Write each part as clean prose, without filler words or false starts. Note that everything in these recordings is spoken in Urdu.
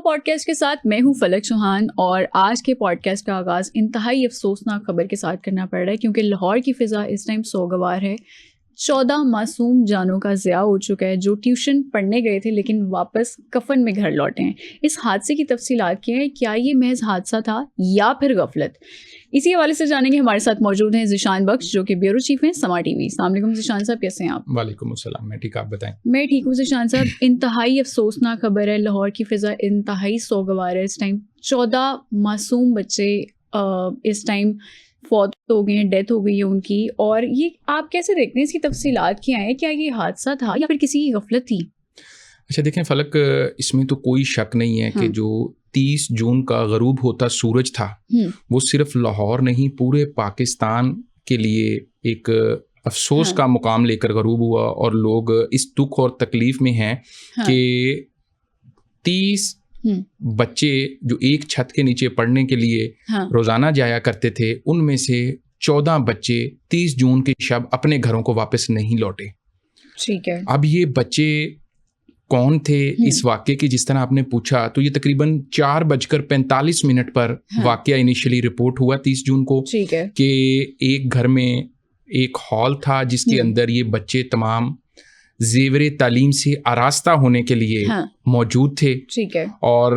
پوڈ کاسٹ کے ساتھ میں ہوں فلک چوہان، اور آج کے پوڈ کاسٹ کا آغاز انتہائی افسوسناک خبر کے ساتھ کرنا پڑ رہا ہے کیونکہ لاہور کی فضا اس ٹائم سوگوار ہے۔ 14 معصوم جانوں کا ضیاع ہو چکا ہے جو ٹیوشن پڑھنے گئے تھے لیکن واپس کفن میں گھر لوٹے ہیں۔ اس حادثے کی تفصیلات کیا ہیں، کیا یہ محض حادثہ تھا یا پھر غفلت؟ اسی حوالے سے جانیں گے۔ ہمارے ساتھ موجود ہیں ذیشان بخش جو کہ بیورو چیف ہیں سما ٹی وی۔ السلام علیکم ذیشان صاحب، کیسے ہیں آپ؟ وعلیکم السلام، میں ٹھیک، آپ بتائیں؟ میں ٹھیک ہوں ذیشان صاحب۔ انتہائی افسوسناک خبر ہے، لاہور کی فضا انتہائی سوگوار ہے اس ٹائم۔ 14 معصوم بچے اس ٹائم فوت ہو گئے ہیں، ڈیتھ ہو گئی ہے ان کی، اور یہ آپ کیسے دیکھتے ہیں؟ اس کی تفصیلات کیا ہیں؟ کیا یہ حادثہ تھا یا پھر کسی کی غفلت تھی؟ اچھا دیکھیں فلک، اس میں تو کوئی شک نہیں ہے کہ جو 30 جون کا غروب ہوتا سورج تھا وہ صرف لاہور نہیں پورے پاکستان کے لیے ایک افسوس کا مقام لے کر غروب ہوا، اور لوگ اس دکھ اور تکلیف میں ہیں کہ 30 بچے جو ایک چھت کے نیچے پڑھنے کے لیے روزانہ جایا کرتے تھے، ان میں سے 14 بچے 30 جون کی شب اپنے گھروں کو واپس نہیں لوٹے۔ ٹھیک ہے، اب یہ بچے کون تھے اس واقعے کی جس طرح آپ نے پوچھا، تو یہ تقریباً 4:45 پر واقعہ انیشلی رپورٹ ہوا 30 جون کو کہ ایک گھر میں ایک ہال تھا جس کے اندر یہ بچے تمام زیور تعلیم سے آراستہ ہونے کے لیے موجود تھے، اور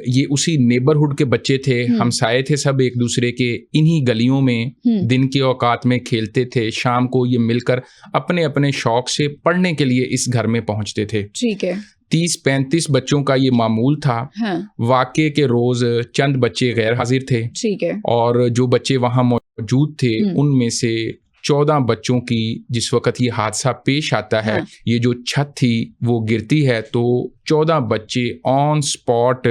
یہ اسی نیبرہڈ کے بچے تھے، ہمسائے تھے سب ایک دوسرے کے، انہی گلیوں میں دن کے اوقات میں کھیلتے تھے، شام کو یہ مل کر اپنے اپنے شوق سے پڑھنے کے لیے اس گھر میں پہنچتے تھے۔ 30-35 بچوں کا یہ معمول تھا۔ واقعے کے روز چند بچے غیر حاضر تھے، اور جو بچے وہاں موجود تھے ان میں سے 14 بچوں کی جس وقت یہ حادثہ پیش آتا ہے، یہ جو چھت تھی وہ گرتی ہے تو 14 بچے آن سپاٹ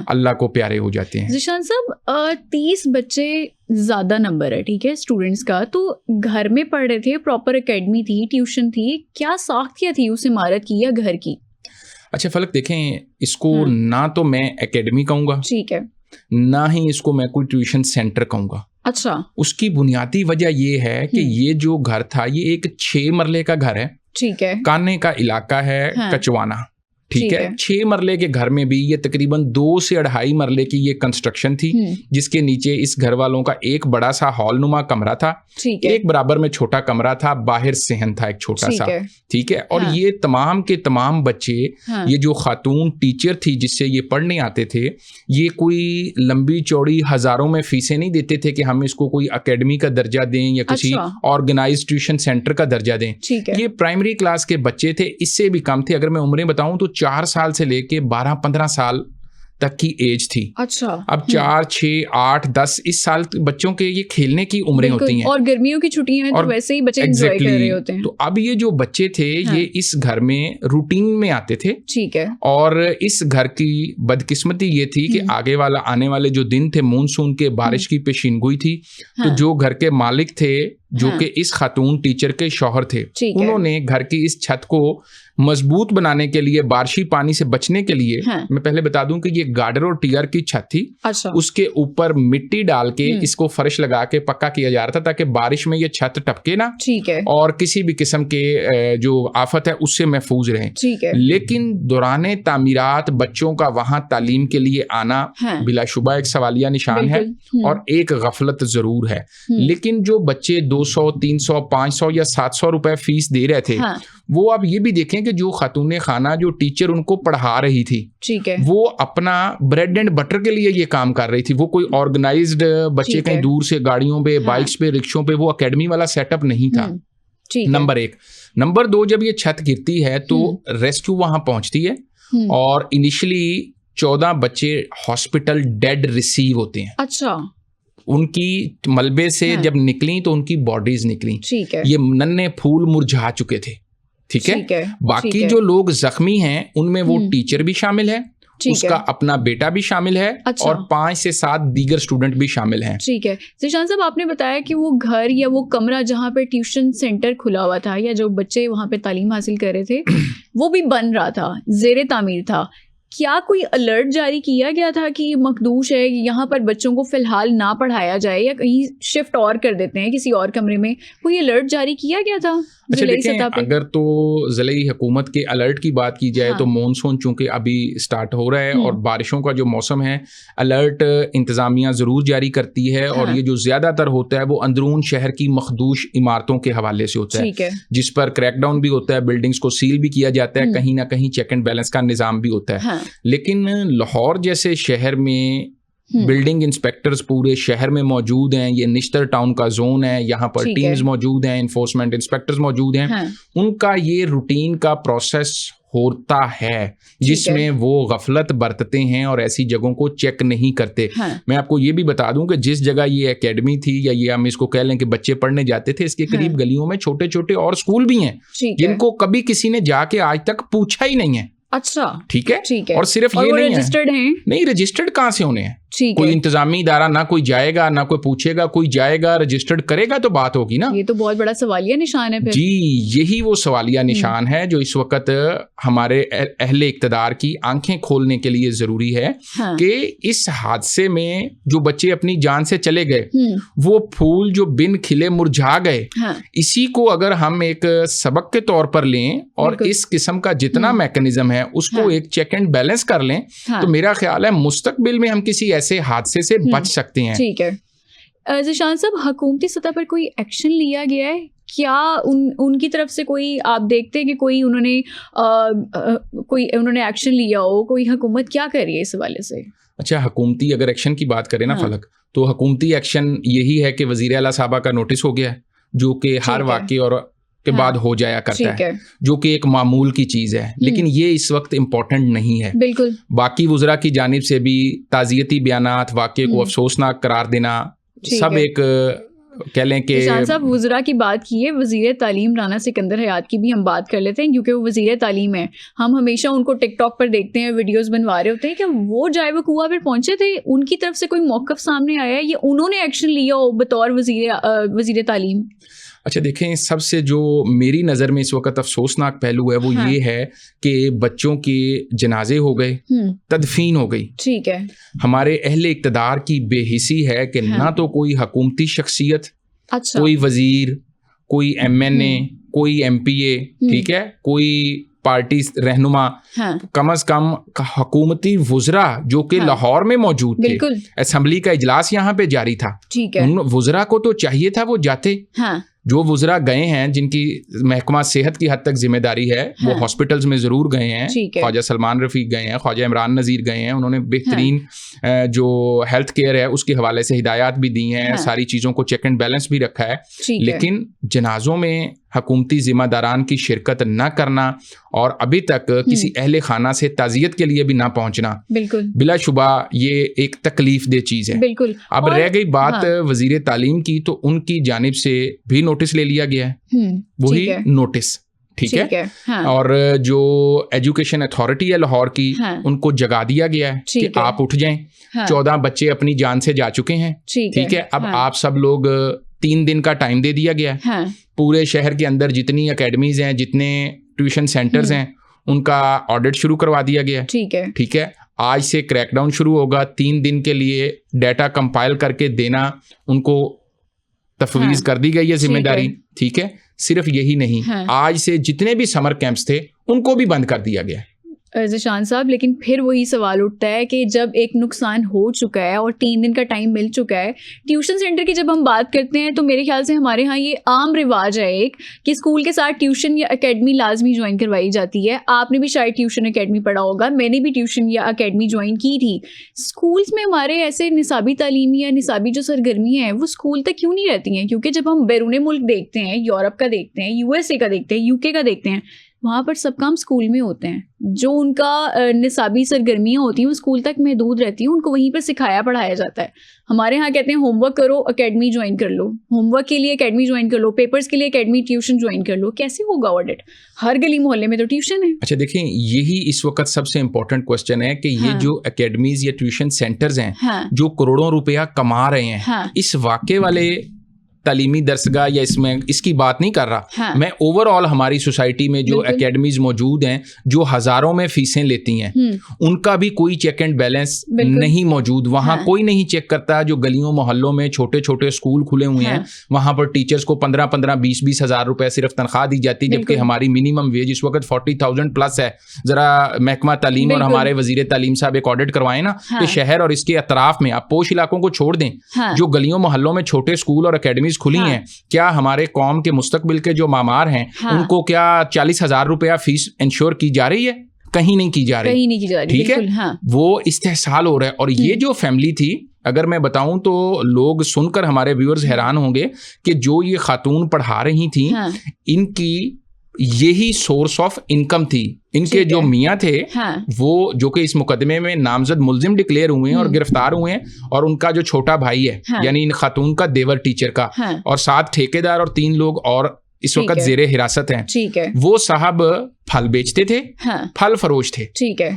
اللہ کو پیارے ہو جاتے ہیں۔ ذیشان صاحب، 30 بچے زیادہ نمبر ہے، ٹھیک ہے، اسٹوڈنٹس کا، تو گھر میں پڑھ رہے تھے، پراپر اکیڈمی تھی، ٹیوشن تھی، کیا ساخت کیا تھی اس عمارت کی یا گھر کی؟ اچھا فلک، دیکھیں اس کو نہ تو میں اکیڈمی کہوں گا، ٹھیک ہے، نہ ہی اس کو میں کوئی ٹیوشن سینٹر کہوں گا۔ اچھا، اس کی بنیادی وجہ یہ ہے کہ یہ جو گھر تھا یہ ایک 6 مرلے کا گھر ہے، ٹھیک ہے، کانے کا علاقہ ہے کچوانا، ٹھیک ہے۔ 6 مرلے کے گھر میں بھی یہ تقریباً 2 سے 2.5 مرلے کی یہ کنسٹرکشن تھی، جس کے نیچے اس گھر والوں کا ایک بڑا سا ہال نما کمرہ تھا، ایک برابر میں چھوٹا کمرہ تھا، باہر صحن تھا ایک چھوٹا سا، ٹھیک ہے۔ اور یہ تمام کے تمام بچے، یہ جو خاتون ٹیچر تھی جس سے یہ پڑھنے آتے تھے، یہ کوئی لمبی چوڑی ہزاروں میں فیسیں نہیں دیتے تھے کہ ہم اس کو کوئی اکیڈمی کا درجہ دیں یا کسی آرگنائز ٹیوشن سینٹر کا درجہ دیں۔ یہ پرائمری کلاس کے بچے تھے، اس سے بھی کم تھے۔ اگر میں عمریں بتاؤں تو 4 سال سے لے کے 12-15 سال تک کی ایج تھی۔ اچھا، اب 4، 6، 8، 10 اس سال بچوں کے یہ کھیلنے کی عمریں ہوتی ہیں، اور گرمیوں کی چھٹیاں ہیں تو ویسے ہی بچے انجوائے کر رہے ہوتے ہیں۔ تو اب یہ جو بچے تھے یہ اس گھر میں روٹین میں آتے تھے، ٹھیک ہے، اور اس گھر کی بدقسمتی یہ تھی کہ آنے والے جو دن تھے مونسون کے، بارش کی پیشین گوئی تھی، تو جو گھر کے مالک تھے جو کہ اس خاتون ٹیچر کے شوہر تھے، انہوں نے گھر کی اس چھت کو مضبوط بنانے کے لیے، بارشی پانی سے بچنے کے لیے، میں پہلے بتا دوں کہ یہ گارڈر اور ٹیئر کی چھت تھی، اس کے اوپر مٹی ڈال کے اس کو فرش لگا کے پکا کیا جا رہا تھا تاکہ بارش میں یہ چھت ٹپکے نہ، اور کسی بھی قسم کے جو آفت ہے اس سے محفوظ رہیں۔ لیکن دوران تعمیرات بچوں کا وہاں تعلیم کے لیے آنا بلا شبہ ایک سوالیہ نشان ہے، اور ایک غفلت ضرور ہے۔ لیکن جو بچے 200، 300، 500 یا 700 روپے فیس دے رہے تھے، وہ آپ یہ بھی دیکھیں کہ جو خاتون خانہ جو ٹیچر ان کو پڑھا رہی تھی، وہ اپنا بریڈ اینڈ بٹر کے لیے یہ کام کر رہی تھی، وہ کوئی آرگنائزڈ بچے کہیں دور سے گاڑیوں پہ، بائکس پہ، رکشوں پہ، وہ اکیڈمی والا سیٹ اپ نہیں تھا، نمبر 1۔ نمبر 2، جب یہ چھت گرتی ہے تو ریسکیو وہاں پہنچتی ہے، اور انیشلی 14 بچے ہاسپٹل ڈیڈ ریسیو ہوتے ہیں۔ اچھا، ان کی ملبے سے جب نکلیں تو ان کی باڈیز نکلیں، یہ ننھے پھول مرجھا چکے تھے، ٹھیک ہے۔ باقی جو لوگ زخمی ہیں ان میں وہ ٹیچر بھی شامل ہے، اس کا اپنا بیٹا بھی شامل ہے، اور 5 سے 7 دیگر اسٹوڈنٹ بھی شامل ہیں۔ ٹھیک ہے ذیشان صاحب، آپ نے بتایا کہ وہ گھر یا وہ کمرہ جہاں پہ ٹیوشن سینٹر کھلا ہوا تھا یا جو بچے وہاں پہ تعلیم حاصل کر رہے تھے وہ بھی بن رہا تھا، زیر تعمیر تھا۔ کیا کوئی الرٹ جاری کیا گیا تھا کہ یہ مخدوش ہے, یہاں پر بچوں کو فی الحال نہ پڑھایا جائے یا کہیں شفٹ اور کر دیتے ہیں کسی اور کمرے میں, کوئی الرٹ جاری کیا گیا تھا ضلعی سطح پہ؟ اگر تو ضلعی حکومت کے الرٹ کی بات کی جائے تو مونسون چونکہ ابھی سٹارٹ ہو رہا ہے اور بارشوں کا جو موسم ہے, الرٹ انتظامیہ ضرور جاری کرتی ہے, اور یہ جو زیادہ تر ہوتا ہے وہ اندرون شہر کی مخدوش عمارتوں کے حوالے سے ہوتا ہے, جس پر کریک ڈاؤن بھی ہوتا ہے, بلڈنگز کو سیل بھی کیا جاتا ہے, کہیں نہ کہیں چیک اینڈ بیلنس کا نظام بھی ہوتا ہے. لیکن لاہور جیسے شہر میں بلڈنگ انسپیکٹرز پورے شہر میں موجود ہیں, یہ نشتر ٹاؤن کا زون ہے, یہاں پر ٹیمز موجود ہیں, انفورسمنٹ انسپیکٹرز موجود ہیں, ان کا یہ روٹین کا پروسیس ہوتا ہے جس میں وہ غفلت برتتے ہیں اور ایسی جگہوں کو چیک نہیں کرتے. میں آپ کو یہ بھی بتا دوں کہ جس جگہ یہ اکیڈمی تھی, یا یہ ہم اس کو کہہ لیں کہ بچے پڑھنے جاتے تھے, اس کے قریب گلیوں میں چھوٹے چھوٹے اور اسکول بھی ہیں جن کو کبھی کسی نے جا کے آج تک پوچھا ہی نہیں ہے. اچھا, ٹھیک ہے, اور صرف یہ نہیں رجسٹرڈ کہاں سے ہونے ہیں, کوئی انتظامی ادارہ نہ کوئی جائے گا نہ کوئی پوچھے گا, کوئی جائے گا رجسٹرڈ کرے گا تو بات ہوگی نا. یہ تو بہت بڑا سوالیہ نشان ہے پھر. جی, یہی وہ سوالیہ نشان ہے جو اس وقت ہمارے اہل اقتدار کی آنکھیں کھولنے کے لیے ضروری ہے کہ اس حادثے میں جو بچے اپنی جان سے چلے گئے, وہ پھول جو بن کھلے مرجھا گئے, اسی کو اگر ہم ایک سبق کے طور پر لیں اور اس قسم کا جتنا میکانزم ہے اس کو ایک چیک اینڈ بیلنس کر لیں, تو میرا خیال ہے مستقبل میں ہم کسی ایسے حادثے سے بچ سکتے ہیں. ٹھیک ہے ذیشان صاحب, حکومتی سطح پر کوئی ایکشن لیا گیا ہے کیا ان کی طرف سے؟ کوئی آپ دیکھتے ہیں کہ کوئی انہوں نے ایکشن لیا ہو, کوئی حکومت کیا کر رہی ہے اس حوالے سے؟ اچھا, حکومتی اگر ایکشن کی بات کریں نا فلک, تو حکومتی ایکشن یہی ہے کہ وزیر اعلیٰ صاحبہ کا نوٹس ہو گیا ہے, جو کہ ہر واقعے اور کے بعد ہو جایا کرتا ہے, جو کہ ایک معمول کی چیز ہے, لیکن یہ اس وقت امپورٹنٹ نہیں ہے. بالکل. باقی وزراء کی جانب سے بھی تعزیتی بیانات, واقعے کو افسوسناک قرار دینا, سب ایک کہہ لیں کہ ذیشان صاحب وزراء کی بات کی ہے, وزیر تعلیم رانا سکندر حیات کی بھی ہم بات کر لیتے ہیں کیونکہ وہ وزیر تعلیم ہے. ہم ہمیشہ ان کو ٹک ٹاک پر دیکھتے ہیں, ویڈیوز بنوا رہے ہوتے ہیں, کہ وہ جائے وہ کنواں پر پہنچے تھے, ان کی طرف سے کوئی موقف سامنے آیا ہے یا انہوں نے ایکشن لیا ہو بطور وزیر تعلیم؟ اچھا دیکھیں, سب سے جو میری نظر میں اس وقت افسوسناک پہلو ہے وہ یہ ہے کہ بچوں کے جنازے ہو گئے, تدفین ہو گئی. ٹھیک ہے. ہمارے اہل اقتدار کی بے حسی ہے کہ نہ تو کوئی حکومتی شخصیت, کوئی وزیر, کوئی MNA, کوئی MPA, ٹھیک ہے, کوئی پارٹی رہنما, کم از کم حکومتی وزراء جو کہ لاہور میں موجود تھے, اسمبلی کا اجلاس یہاں پہ جاری تھا, ان وزراء کو تو چاہیے تھا وہ جاتے. جو وزراء گئے ہیں جن کی محکمہ صحت کی حد تک ذمہ داری ہے, وہ ہاسپٹلز میں ضرور گئے ہیں. خواجہ سلمان رفیق گئے ہیں, خواجہ عمران نذیر گئے ہیں, انہوں نے بہترین جو ہیلتھ کیئر ہے اس کے حوالے سے ہدایات بھی دی ہیں, ساری چیزوں کو چیک اینڈ بیلنس بھی رکھا ہے. لیکن جنازوں میں حکومتی ذمہ داران کی شرکت نہ کرنا اور ابھی تک کسی اہل خانہ سے تعزیت کے لیے بھی نہ پہنچنا, بلا شبہ یہ ایک تکلیف دہ چیز ہے. اب رہ گئی بات وزیر تعلیم کی, تو ان کی جانب سے بھی نوٹس لے لیا گیا ہے, وہی نوٹس, ٹھیک ہے, اور جو ایجوکیشن اتھارٹی ہے لاہور کی, ان کو جگا دیا گیا ہے کہ آپ اٹھ جائیں. 14 بچے اپنی جان سے جا چکے ہیں, ٹھیک ہے, اب آپ سب لوگ 3 دن کا ٹائم دے دیا گیا ہے. پورے شہر کے اندر جتنی اکیڈمیز ہیں, جتنے ٹیوشن سینٹرز ہیں, ان کا آڈٹ شروع کروا دیا گیا ہے. ٹھیک ہے, آج سے کریک ڈاؤن شروع ہوگا. 3 دن کے لیے ڈیٹا کمپائل کر کے دینا ان کو تفویض کر دی گئی ہے ذمہ داری. ٹھیک ہے, صرف یہی نہیں, آج سے جتنے بھی سمر کیمپس تھے ان کو بھی بند کر دیا گیا ہے. ذیشان صاحب, لیکن پھر وہی سوال اٹھتا ہے کہ جب ایک نقصان ہو چکا ہے اور 3 دن کا ٹائم مل چکا ہے, ٹیوشن سینٹر کی جب ہم بات کرتے ہیں تو میرے خیال سے ہمارے ہاں یہ عام رواج ہے ایک کہ اسکول کے ساتھ ٹیوشن یا اکیڈمی لازمی جوائن کروائی جاتی ہے. آپ نے بھی شاید ٹیوشن اکیڈمی پڑھا ہوگا, میں نے بھی ٹیوشن یا اکیڈمی جوائن کی تھی. اسکولس میں ہمارے ایسے نصابی تعلیمی یا نصابی جو سرگرمیاں ہیں وہ اسکول تک کیوں نہیں رہتی ہیں؟ کیونکہ جب ہم بیرون ملک دیکھتے ہیں, یورپ کا دیکھتے ہیں, USA کا دیکھتے ہیں, UK کا دیکھتے ہیں, وہاں پر سب کام اسکول میں ہوتے ہیں. جو ان کا نصابی سرگرمیاں ہوتی ہیں وہ اسکول تک محدود رہتی ہیں, ان کو وہیں پر سکھایا پڑھایا جاتا ہے. ہمارے ہاں کہتے ہیں ہوم ورک کرو اکیڈمی جوائن کر لو, ہوم ورک کے لیے اکیڈمی جوائن کر لو, پیپرز کے لیے اکیڈمی ٹیوشن جوائن کر لو. کیسے ہوگا آڈٹ؟ ہر گلی محلے میں تو ٹیوشن ہے. اچھا دیکھیں, یہی اس وقت سب سے امپورٹنٹ کوشچن ہے کہ یہ جو اکیڈمیز یا ٹیوشن سینٹرز ہیں جو کروڑوں روپیہ کما رہے ہیں, اس واقعے والے تعلیمی درسگاہ یا اس کی بات نہیں کر رہا. میں اوور آل ہماری سوسائٹی میں جو اکیڈمیز موجود ہیں جو ہزاروں میں فیسیں لیتی ہیں ان کا بھی کوئی چیک اینڈ بیلنس نہیں موجود. وہاں کوئی نہیں چیک کرتا. جو گلیوں محلوں میں چھوٹے چھوٹے اسکول کھلے ہوئے ہیں وہاں پر ٹیچرز کو 15-20 ہزار روپے صرف تنخواہ دی جاتی, جبکہ ہماری منیمم ویج اس وقت 40,000 پلس ہے. ذرا محکمہ تعلیم اور ہمارے وزیر تعلیم صاحب ایک آڈٹ کروائیں نا کہ شہر اور اس کے اطراف میں, آپ پوش علاقوں کو چھوڑ دیں, جو گلیوں محلوں میں چھوٹے اسکول اور اکیڈمیز کھلی ہیں, کیا ہمارے قوم کے مستقبل کے جو معمار ہیں ان کو کیا 40,000 روپیہ فیس انشور کی جا رہی ہے؟ کہیں نہیں کی جا رہی. ٹھیک ہے, وہ استحصال ہو رہا ہے. اور یہ جو فیملی تھی, اگر میں بتاؤں تو لوگ سن کر ہمارے ویورز حیران ہوں گے کہ جو یہ خاتون پڑھا رہی تھیں ان کی یہی سورس آف انکم تھی. ان کے جو میاں تھے وہ جو کہ اس مقدمے میں نامزد ملزم ڈکلیئر ہوئے ہیں اور گرفتار ہوئے ہیں, اور ان کا جو چھوٹا بھائی ہے یعنی ان خاتون کا دیور ٹیچر کا, اور 7 ٹھیکیدار اور 3 لوگ اور اس وقت زیر حراست ہیں. وہ صاحب پھل بیچتے تھے, پھل فروش تھے.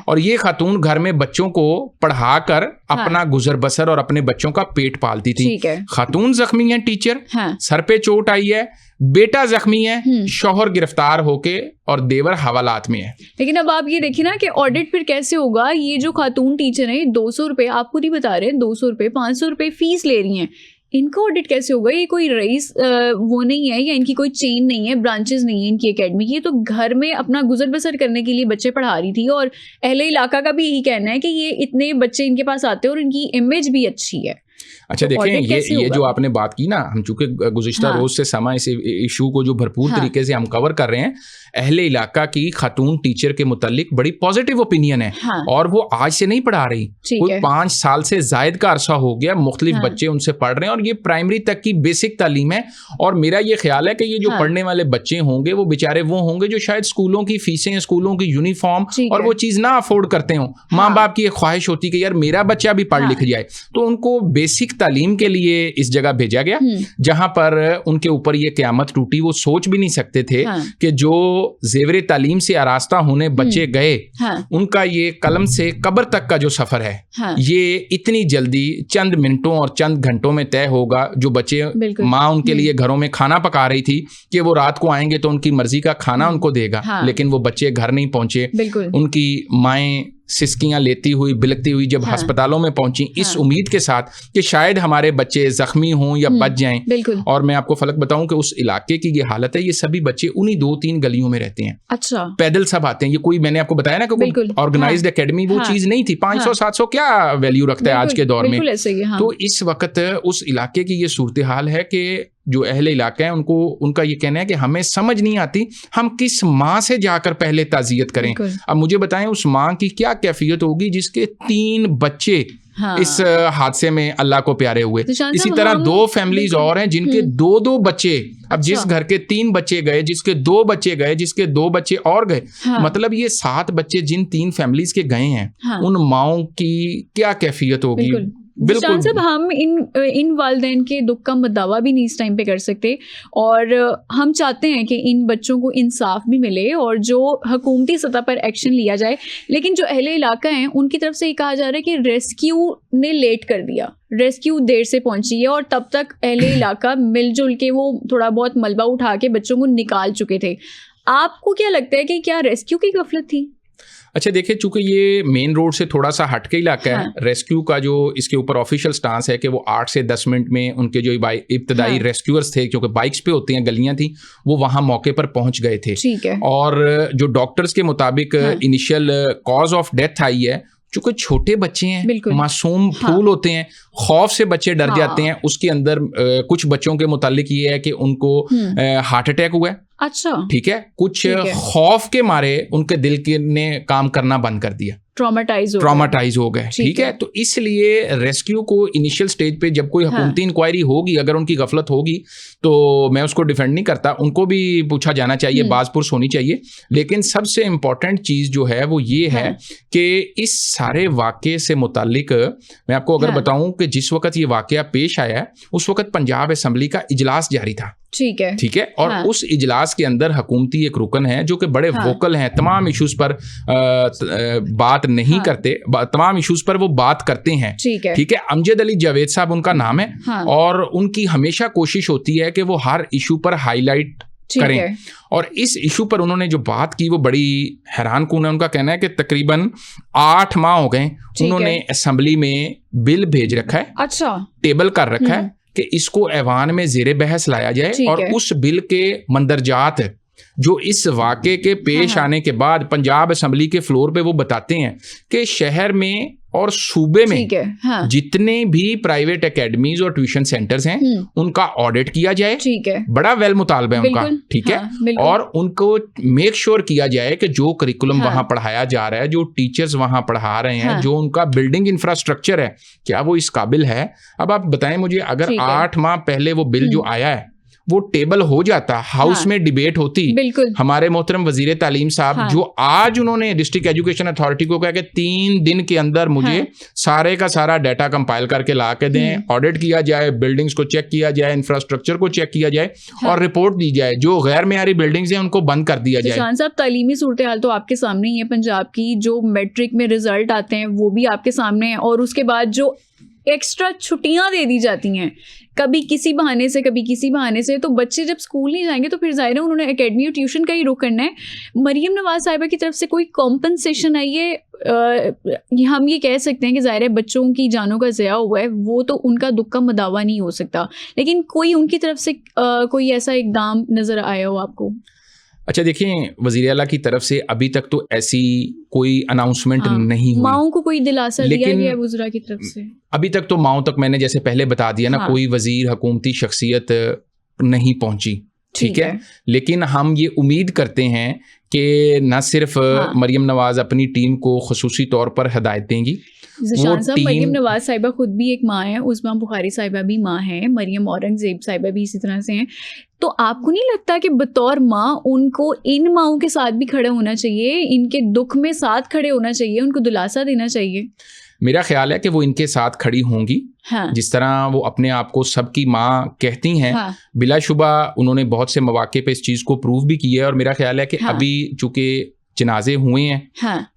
اور یہ خاتون گھر میں بچوں کو پڑھا کر اپنا گزر بسر اور اپنے بچوں کا پیٹ پالتی تھی. خاتون زخمی ہیں, ٹیچر, سر پہ چوٹ آئی ہے, بیٹا زخمی ہے, شوہر گرفتار ہو کے اور دیور حوالات میں ہے. لیکن اب آپ یہ دیکھیں نا کہ آڈٹ پھر کیسے ہوگا. یہ جو خاتون ٹیچر ہیں 200 روپے, آپ خود ہی بتا رہے ہیں 200 روپے 500 روپے فیس لے رہی ہیں, ان کا آڈٹ کیسے ہوگا؟ یہ کوئی رئیس وہ نہیں ہے, یا ان کی کوئی چین نہیں ہے, برانچز نہیں ہے ان کی اکیڈمی کی. یہ تو گھر میں اپنا گزر بسر کرنے کے لیے بچے پڑھا رہی تھی, اور اہل علاقہ کا بھی یہی کہنا ہے کہ یہ اتنے بچے ان کے پاس آتے ہیں اور ان کی امیج بھی اچھی ہے. اچھا دیکھیں, یہ جو آپ نے بات کی نا, ہم چونکہ گزشتہ روز سے سما اس ایشو کو جو بھرپور طریقے سے ہم کور کر رہے ہیں, اہل علاقہ کی خاتون ٹیچر کے متعلق بڑی پازیٹیو اوپینین ہے, اور وہ آج سے نہیں پڑھا رہی, کوئی 5 سال سے زائد کا عرصہ ہو گیا, مختلف بچے ان سے پڑھ رہے ہیں, اور یہ پرائمری تک کی بیسک تعلیم ہے. اور میرا یہ خیال ہے کہ یہ جو پڑھنے والے بچے ہوں گے وہ بیچارے وہ ہوں گے جو شاید اسکولوں کی فیسیں, اسکولوں کی یونیفارم اور وہ چیز نہ افورڈ کرتے ہوں. ماں باپ کی ایک خواہش ہوتی کہ یار میرا بچہ بھی پڑھ لکھ جائے, تو ان کو بیسک تعلیم کے لیے اس جگہ بھیجا گیا جہاں پر ان کے اوپر یہ قیامت ٹوٹی. وہ سوچ بھی نہیں سکتے تھے کہ جو زیور تعلیم سے آراستہ ہونے بچے گئے, ان کا یہ قلم سے قبر تک کا جو سفر ہے یہ اتنی جلدی چند منٹوں اور چند گھنٹوں میں طے ہوگا. جو بچے ماں ان کے لیے گھروں میں کھانا پکا رہی تھی کہ وہ رات کو آئیں گے تو ان کی مرضی کا کھانا ان کو دے گا, لیکن وہ بچے گھر نہیں پہنچے. ان کی مائیں سسکیاں لیتی ہوئی بلکتی ہوئی جب ہسپتالوں میں پہنچی اس امید کے ساتھ کہ شاید ہمارے بچے زخمی ہوں یا بچ جائیں. اور میں آپ کو فلک بتاؤں کہ اس علاقے کی یہ حالت ہے, یہ سبھی بچے انہی 2-3 گلیوں میں رہتے ہیں. اچھا, پیدل سب آتے ہیں. یہ کوئی, میں نے آپ کو بتایا نا کہ کوئی آرگنائزڈ اکیڈمی وہ چیز نہیں تھی. 500-700 کیا ویلیو رکھتا ہے آج کے دور میں. تو اس وقت اس علاقے کی یہ صورتحال ہے کہ جو اہل علاقہ ہیں ان کا یہ کہنا ہے کہ ہمیں سمجھ نہیں آتی ہم کس ماں سے جا کر پہلے تعزیت کریں. اب مجھے بتائیں اس ماں کی کیا کیفیت ہوگی جس کے 3 بچے اس حادثے میں اللہ کو پیارے ہوئے. اسی طرح 2 فیملیز اور ہیں جن کے 2 بچے, اب جس گھر کے 3 بچے گئے, جس کے 2 بچے گئے, جس کے 2 بچے اور گئے, مطلب یہ 7 بچے جن 3 فیملیز کے گئے ہیں, ان ماؤں کی کیا کیفیت ہوگی. بالکل صاحب, ہم ان والدین کے دکھ کا مداوا بھی نہیں اس ٹائم پہ کر سکتے, اور ہم چاہتے ہیں کہ ان بچوں کو انصاف بھی ملے اور جو حکومتی سطح پر ایکشن لیا جائے. لیکن جو اہل علاقہ ہیں ان کی طرف سے یہ کہا جا رہا ہے کہ ریسکیو نے لیٹ کر دیا, ریسکیو دیر سے پہنچی ہے, اور تب تک اہل علاقہ مل جل کے وہ تھوڑا بہت ملبہ اٹھا کے بچوں کو نکال چکے تھے. آپ کو کیا لگتا ہے کہ کیا ریسکیو کی غفلت تھی؟ اچھا دیکھیں, چونکہ یہ مین روڈ سے تھوڑا سا ہٹ کے علاقہ ہے, ریسکیو کا جو اس کے اوپر آفیشیل سٹانس ہے کہ وہ 8 سے 10 منٹ میں ان کے جو ابتدائی ریسکیورز تھے, کیونکہ بائکس پہ ہوتے ہیں, گلیاں تھیں, وہ وہاں موقع پر پہنچ گئے تھے. اور جو ڈاکٹرز کے مطابق initial cause of death I ہے, چونکہ چھوٹے بچے ہیں, معصوم پھول ہوتے ہیں, خوف سے بچے ڈر جاتے ہیں. اس کے اندر کچھ بچوں کے متعلق یہ ہے کہ ان کو ہارٹ اٹیک ہوا ہے. اچھا ٹھیک ہے, کچھ خوف کے مارے ان کے دل نے کام کرنا بند کر دیا, ٹراماٹائز ہو گئے. ٹھیک ہے, تو اس لیے ریسکیو کو انیشیل سٹیج پہ جب کوئی حکومتی انکوائری ہوگی, اگر ان کی غفلت ہوگی تو میں اس کو ڈیفینڈ نہیں کرتا, ان کو بھی پوچھا جانا چاہیے, باز پرس ہونی چاہیے. لیکن سب سے امپورٹنٹ چیز جو ہے وہ یہ ہے کہ اس سارے واقعے سے متعلق میں آپ کو اگر بتاؤں کہ جس وقت یہ واقعہ پیش آیا ہے اس وقت پنجاب اسمبلی کا اجلاس جاری تھا. ٹھیک ہے, اور اس اجلاس کے اندر حکومتی ایک رکن ہے جو کہ بڑے ووکل ہیں, تمام ایشوز پر بات نہیں کرتے, تمام ایشوز پر وہ بات کرتے ہیں. ٹھیک ہے, امجد علی جاوید صاحب ان کا نام ہے, اور ان کی ہمیشہ کوشش ہوتی ہے کہ وہ ہر ایشو پر ہائی لائٹ کریں. اور اس ایشو پر انہوں نے جو بات کی وہ بڑی حیران کن ہے. ان کا کہنا ہے کہ تقریباً 8 ماہ ہو گئے انہوں نے اسمبلی میں بل بھیج رکھا ہے, اچھا ٹیبل کر رکھا ہے کہ اس کو ایوان میں زیر بحث لایا جائے, اور اس بل کے مندرجات جو اس واقعے کے پیش آنے کے بعد پنجاب اسمبلی کے فلور پہ وہ بتاتے ہیں کہ شہر میں اور صوبے میں جتنے بھی پرائیویٹ اکیڈمیز اور ٹیوشن سینٹرز ہیں ان کا آڈٹ کیا جائے. بڑا ویل مطالبہ ہے ان کا, ٹھیک ہے, اور ان کو میک شور کیا جائے کہ جو کریکولم وہاں پڑھایا جا رہا ہے, جو ٹیچرز وہاں پڑھا رہے ہیں, جو ان کا بلڈنگ انفراسٹرکچر ہے, کیا وہ اس قابل ہے. اب آپ بتائیں مجھے, اگر 8 ماہ پہلے وہ بل جو آیا ہے وہ ٹیبل ہو جاتا, ہاؤس میں ڈیبیٹ ہوتی, ہمارے محترم وزیر تعلیم صاحب جو آج انہوں نے ڈسٹرکٹ ایجوکیشن اتھارٹی کو کہا کہ 3 دن کے اندر مجھے سارے کا سارا ڈیٹا کمپائل کر کے لا کے دیں, آڈٹ کیا جائے, بلڈنگز کو چیک کیا جائے, انفراسٹرکچر کو چیک کیا جائے اور رپورٹ دی جائے, جو غیر معیاری بلڈنگز ہیں ان کو بند کر دیا جائے. شان صاحب, تعلیمی صورتحال تو آپ کے سامنے ہی ہے پنجاب کی, جو میٹرک میں رزلٹ آتے ہیں وہ بھی آپ کے سامنے ہیں, اور اس کے بعد جو ایکسٹرا چھٹیاں دے دی جاتی ہیں کبھی کسی بہانے سے کبھی کسی بہانے سے, تو بچے جب اسکول نہیں جائیں گے تو پھر ظاہر ہے انہوں نے اکیڈمی اور ٹیوشن کا ہی رخ کرنا ہے. مریم نواز صاحبہ کی طرف سے کوئی کمپنسیشن آئی ہے؟ ہم یہ کہہ سکتے ہیں کہ ظاہر ہے بچوں کی جانوں کا ضیاع ہوا ہے, وہ تو ان کا دکھ کا مداوع نہیں ہو سکتا, لیکن کوئی ان کی طرف سے کوئی ایسا اقدام نظر آیا ہو آپ کو؟ اچھا دیکھیں, وزیر اعلیٰ کی طرف سے ابھی تک تو ایسی کوئی اناؤنسمنٹ نہیں ہوئی. ماؤں کو کوئی دلاسا دیا گیا وزراء کی طرف سے؟ ابھی تک تو ماؤں تک میں نے جیسے پہلے بتا دیا نا, کوئی وزیر حکومتی شخصیت نہیں پہنچی, ٹھیک ہے, لیکن ہم یہ امید کرتے ہیں کہ نہ صرف مریم نواز اپنی ٹیم کو خصوصی طور پر ہدایت دیں گی. ذیشان صاحب, مریم نواز صاحبہ خود بھی ایک ماں ہے, عظمیٰ بخاری صاحبہ بھی ماں ہیں, مریم اورنگزیب صاحبہ بھی اسی طرح سے ہیں, تو آپ کو نہیں لگتا کہ بطور ماں ان کو ان ماؤں کے ساتھ بھی کھڑا ہونا چاہیے, ان کے دکھ میں ساتھ کھڑے ہونا چاہیے, ان کو دلاسا دینا چاہیے؟ میرا خیال ہے کہ وہ ان کے ساتھ کھڑی ہوں گی, جس طرح وہ اپنے آپ کو سب کی ماں کہتی ہیں. بلا شبہ انہوں نے بہت سے مواقع پہ اس چیز کو پروو بھی کی ہے, اور میرا خیال ہے کہ ابھی چونکہ جنازے ہوئے ہیں,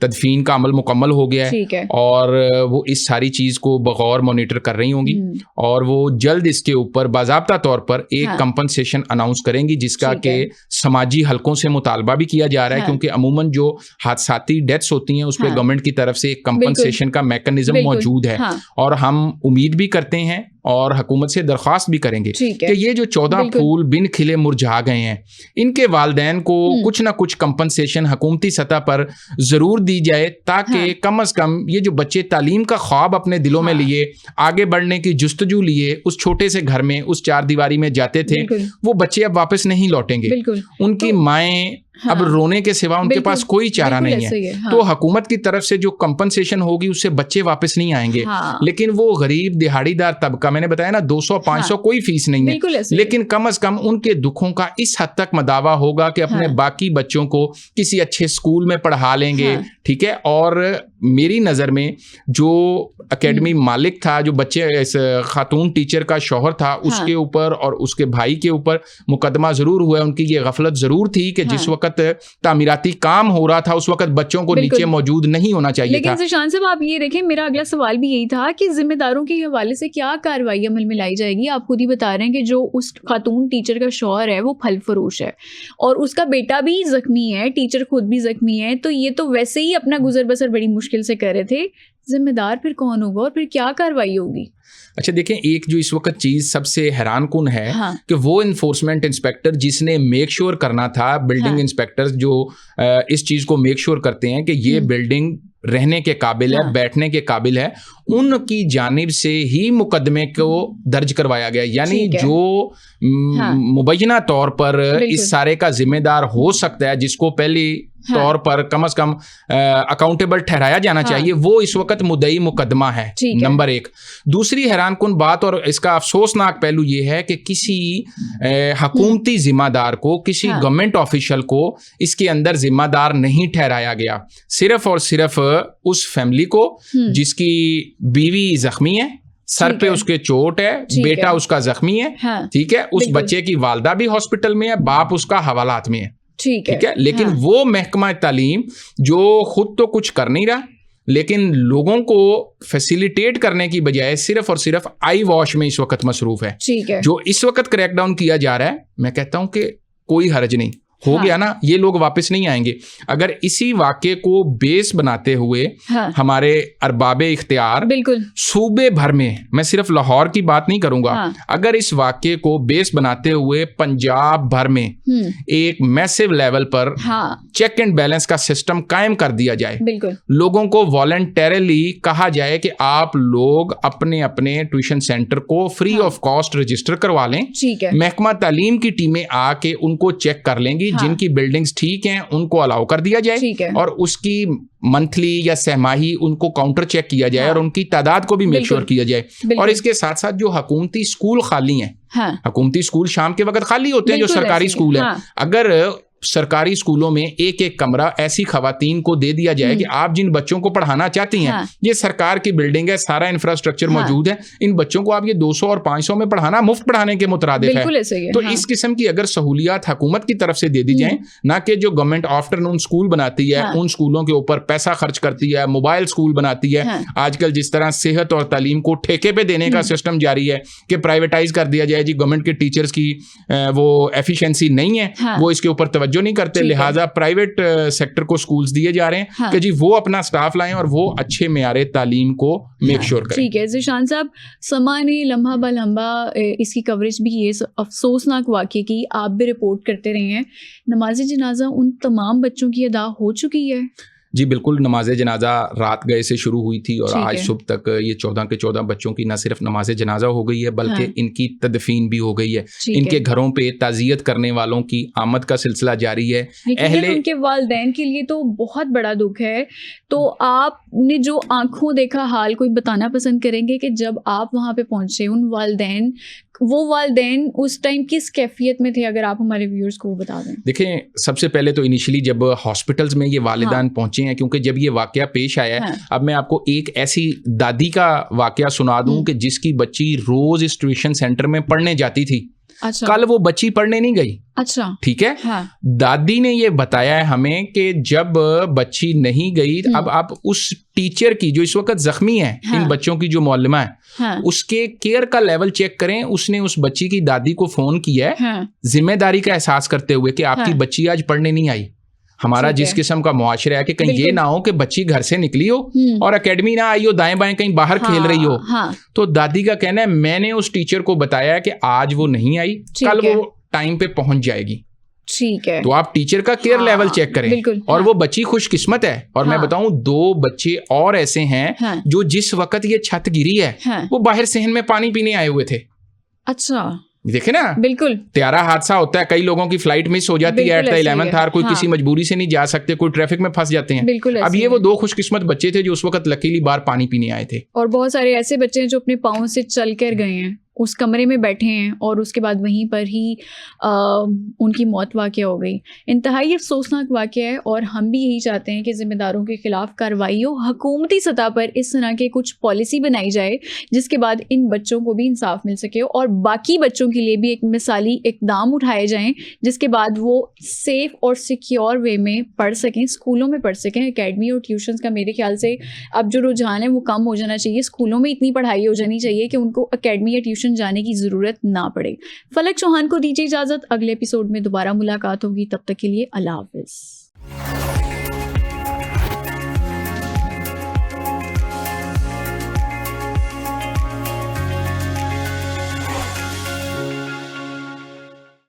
تدفین کا عمل مکمل ہو گیا ہے, اور وہ اس ساری چیز کو بغور مانیٹر کر رہی ہوں گی, اور وہ جلد اس کے اوپر باضابطہ طور پر ایک کمپنسیشن اناؤنس کریں گی, جس کا کہ سماجی حلقوں سے مطالبہ بھی کیا جا رہا ہے, کیونکہ عموماً جو حادثاتی ڈیتھس ہوتی ہیں اس پہ گورنمنٹ کی طرف سے ایک کمپنسیشن کا میکنزم موجود ہے, اور ہم امید بھی کرتے ہیں اور حکومت سے درخواست بھی کریں گے کہ یہ جو 14 پھول بن کھلے مرجھا گئے ہیں, ان کے والدین کو کچھ نہ کچھ کمپنسیشن حکومتی سطح پر ضرور دی جائے, تاکہ کم از کم یہ جو بچے تعلیم کا خواب اپنے دلوں میں لیے, آگے بڑھنے کی جستجو لیے, اس چھوٹے سے گھر میں اس 4 دیواری میں جاتے تھے, وہ بچے اب واپس نہیں لوٹیں گے. ان کی مائیں اب رونے کے سوا ان کے پاس کوئی چارہ نہیں ہے, تو حکومت کی طرف سے جو کمپنسیشن ہوگی اس سے بچے واپس نہیں آئیں گے, لیکن وہ غریب دہاڑی دار طبقہ, میں نے بتایا نا 200-500 کوئی فیس نہیں ہے, لیکن کم از کم ان کے دکھوں کا اس حد تک مداوع ہوگا کہ اپنے باقی بچوں کو کسی اچھے اسکول میں پڑھا لیں گے, ٹھیک ہے. اور میری نظر میں جو اکیڈمی مالک تھا, جو بچے اس خاتون ٹیچر کا شوہر تھا, اس کے اوپر اور اس کے بھائی کے اوپر مقدمہ ضرور ہوا ہے. ان کی یہ غفلت ضرور تھی کہ جس وقت تعمیراتی کام ہو رہا تھا اس وقت بچوں کو نیچے موجود نہیں ہونا چاہیے تھا. لیکن ذیشان صاحب آپ یہ دیکھیں, میرا اگلا سوال بھی یہی تھا کہ ذمہ داروں کے حوالے سے کیا کارروائی عمل میں لائی جائے گی؟ آپ خود ہی بتا رہے ہیں کہ جو اس خاتون ٹیچر کا شوہر ہے وہ پھل فروش ہے, اور اس کا بیٹا بھی زخمی ہے, ٹیچر خود بھی زخمی ہے, تو یہ تو ویسے ہی اپنا گزر بسر بڑی مشکل سے کر رہے تھے. ذمہ دار پھر کون ہوگا اور پھر کیا کارروائی ہوگی؟ اچھا دیکھیں, ایک جو اس وقت چیز سب سے حیران کن ہے کہ وہ انفورسمنٹ انسپیکٹر جس نے میک شور کرنا تھا, بلڈنگ انسپیکٹر جو اس چیز کو میک شور کرتے ہیں کہ یہ بلڈنگ رہنے کے قابل ہے, بیٹھنے کے قابل ہے, ان کی جانب سے ہی مقدمے کو درج کروایا گیا. یعنی جو مبینہ طور پر اس سارے کا ذمہ دار ہو سکتا ہے, جس کو پہلی طور پر کم از کم اکاؤنٹیبل ٹھہرایا جانا چاہیے, وہ اس وقت مدعی مقدمہ ہے, نمبر 1. دوسری حیران کن بات اور اس کا افسوسناک پہلو یہ ہے کہ کسی حکومتی ذمہ دار کو, کسی گورنمنٹ آفیشل کو اس کے اندر ذمہ دار نہیں ٹھہرایا گیا. صرف اور صرف اس فیملی کو جس کی بیوی زخمی ہے, سر پہ اس کے چوٹ ہے, بیٹا اس کا زخمی ہے, ٹھیک ہے, اس بچے کی والدہ بھی ہاسپٹل میں ہے, باپ اس کا حوالات میں ہے, ٹھیک ہے, لیکن وہ محکمہ تعلیم جو خود تو کچھ کر نہیں رہا, لیکن لوگوں کو فیسیلیٹیٹ کرنے کی بجائے صرف اور صرف آئی واش میں اس وقت مصروف ہے. جو اس وقت کریک ڈاؤن کیا جا رہا ہے, میں کہتا ہوں کہ کوئی حرج نہیں, ہو گیا نا, یہ لوگ واپس نہیں آئیں گے. اگر اسی واقعے کو بیس بناتے ہوئے ہمارے ارباب اختیار صوبے بھر میں, میں صرف لاہور کی بات نہیں کروں گا, اگر اس واقعے کو بیس بناتے ہوئے پنجاب بھر میں ایک میسو لیول پر چیک اینڈ بیلنس کا سسٹم قائم کر دیا جائے, لوگوں کو والنٹیرلی کہا جائے کہ آپ لوگ اپنے اپنے ٹیوشن سینٹر کو فری آف کاسٹ رجسٹر کروا لیں, محکمہ تعلیم کی ٹیمیں آ کے ان کو چیک کر لیں گی, جن کی بلڈنگز ٹھیک ہیں ان کو الاؤ کر دیا جائے, اور اس کی منتھلی یا سہماہی ان کو کاؤنٹر چیک کیا جائے, اور ان کی تعداد کو بھی میک شور کیا جائے. اور اس کے ساتھ ساتھ جو حکومتی اسکول خالی ہیں, حکومتی اسکول شام کے وقت خالی ہوتے ہیں جو سرکاری اسکول ہیں, اگر سرکاری اسکولوں میں ایک ایک کمرہ ایسی خواتین کو دے دیا جائے کہ آپ جن بچوں کو پڑھانا چاہتی ہیں, یہ سرکار کی بلڈنگ ہے, سارا انفراسٹرکچر موجود ہے, ان بچوں کو آپ یہ 200 اور 500 میں پڑھانا مفت پڑھانے کے مترادف ہے. تو اس قسم کی اگر سہولیات حکومت کی طرف سے دے دی جائیں, نہ کہ جو گورنمنٹ آفٹر نون اسکول بناتی ہے ان اسکولوں کے اوپر پیسہ خرچ کرتی ہے, موبائل اسکول بناتی ہے, آج کل جس طرح صحت اور تعلیم کو ٹھیکے پہ دینے کا سسٹم جاری ہے کہ پرائیویٹائز کر دیا جائے, جی گورنمنٹ کے ٹیچرز کی وہ ایفیشنسی نہیں ہے, وہ اس کے اوپر توجہ نہیں کرتے, لہٰذا پرائیویٹ سیکٹر کو سکولز دیے جا رہے ہیں کہ جی وہ اپنا سٹاف لائیں اور وہ اچھے معیار تعلیم کو میک شور کریں. ٹھیک ہے ذیشان صاحب, سما نے لمحہ بہ لمحہ اس کی کوریج بھی یہ افسوسناک واقعے کی آپ بھی رپورٹ کرتے رہے ہیں, نماز جنازہ ان تمام بچوں کی ادا ہو چکی ہے؟ جی بالکل, نماز جنازہ رات گئے سے شروع ہوئی تھی اور آج صبح تک یہ 14 کے 14 بچوں کی نہ صرف نماز جنازہ ہو گئی ہے بلکہ ان کی تدفین بھی ہو گئی ہے. ان کے گھروں پہ تعزیت کرنے والوں کی آمد کا سلسلہ جاری ہے. ان کے والدین کے لیے تو بہت بڑا دکھ ہے. تو آپ نے جو آنکھوں دیکھا حال کوئی بتانا پسند کریں گے کہ جب آپ وہاں پہ پہنچے, وہ والدین اس ٹائم کس کیفیت میں تھے, اگر آپ ہمارے ویورز کو بتا دیں. دیکھیں, سب سے پہلے تو انیشلی جب ہاسپٹلز میں یہ والدین پہنچے ہیں, کیونکہ جب یہ واقعہ پیش آیا ہے, اب میں آپ کو ایک ایسی دادی کا واقعہ سنا دوں کہ جس کی بچی روز اس ٹیوشن سینٹر میں پڑھنے جاتی تھی. کل وہ بچی پڑھنے نہیں گئی. اچھا ٹھیک ہے, دادی نے یہ بتایا ہے ہمیں کہ جب بچی نہیں گئی, اب آپ اس ٹیچر کی جو اس وقت زخمی ہے, ان بچوں کی جو معلمہ ہے, اس کے کیئر کا لیول چیک کریں. اس نے اس بچی کی دادی کو فون کیا ہے ذمہ داری کا احساس کرتے ہوئے کہ آپ کی بچی آج پڑھنے نہیں آئی. ہمارا جس قسم کا معاشرہ ہے کہ کہیں یہ نہ ہو کہ بچی گھر سے نکلی ہو اور اکیڈمی نہ آئی ہو, دائیں بائیں کہیں باہر کھیل رہی ہو. تو دادی کا کہنا ہے میں نے اس ٹیچر کو بتایا کہ آج وہ نہیں آئی, کل وہ ٹائم پہ پہنچ جائے گی. ٹھیک ہے, تو آپ ٹیچر کا کیئر لیول چیک کریں. اور وہ بچی خوش قسمت ہے. اور میں بتاؤں 2 بچے اور ایسے ہیں جو جس وقت یہ چھت گری ہے وہ باہر صحن میں پانی پینے آئے ہوئے تھے. اچھا دیکھیں نا, بالکل طیارہ حادثہ ہوتا ہے, کئی لوگوں کی فلائٹ مس ہو جاتی ہے ایٹ دی 11th آور, کوئی کسی مجبوری سے نہیں جا سکتے, کوئی ٹریفک میں پھنس جاتے ہیں. اب یہ وہ 2 خوش قسمت بچے تھے جو اس وقت لکیلی باہر پانی پینے آئے تھے. اور بہت سارے ایسے بچے ہیں جو اپنے پاؤں سے چل کر گئے ہیں, اس کمرے میں بیٹھے ہیں اور اس کے بعد وہیں پر ہی ان کی موت واقع ہو گئی. انتہائی افسوسناک واقعہ ہے, اور ہم بھی یہی چاہتے ہیں کہ ذمہ داروں کے خلاف کارروائی ہو, حکومتی سطح پر اس طرح کے کچھ پالیسی بنائی جائے جس کے بعد ان بچوں کو بھی انصاف مل سکے, اور باقی بچوں کے لیے بھی ایک مثالی اقدام اٹھائے جائیں جس کے بعد وہ سیف اور سیکیور وے میں پڑھ سکیں, اسکولوں میں پڑھ سکیں. اکیڈمی اور ٹیوشنز کا میرے خیال سے اب جو رجحان ہے وہ کم ہو جانا چاہیے. اسکولوں میں اتنی پڑھائی ہو جانی چاہیے کہ ان کو اکیڈمی یا ٹیوشن جانے کی ضرورت نہ پڑے. فلک چوہان کو دیجیے اجازت, اگلے ایپیسوڈ میں دوبارہ ملاقات ہوگی, تب تک کے لیے اللہ حافظ.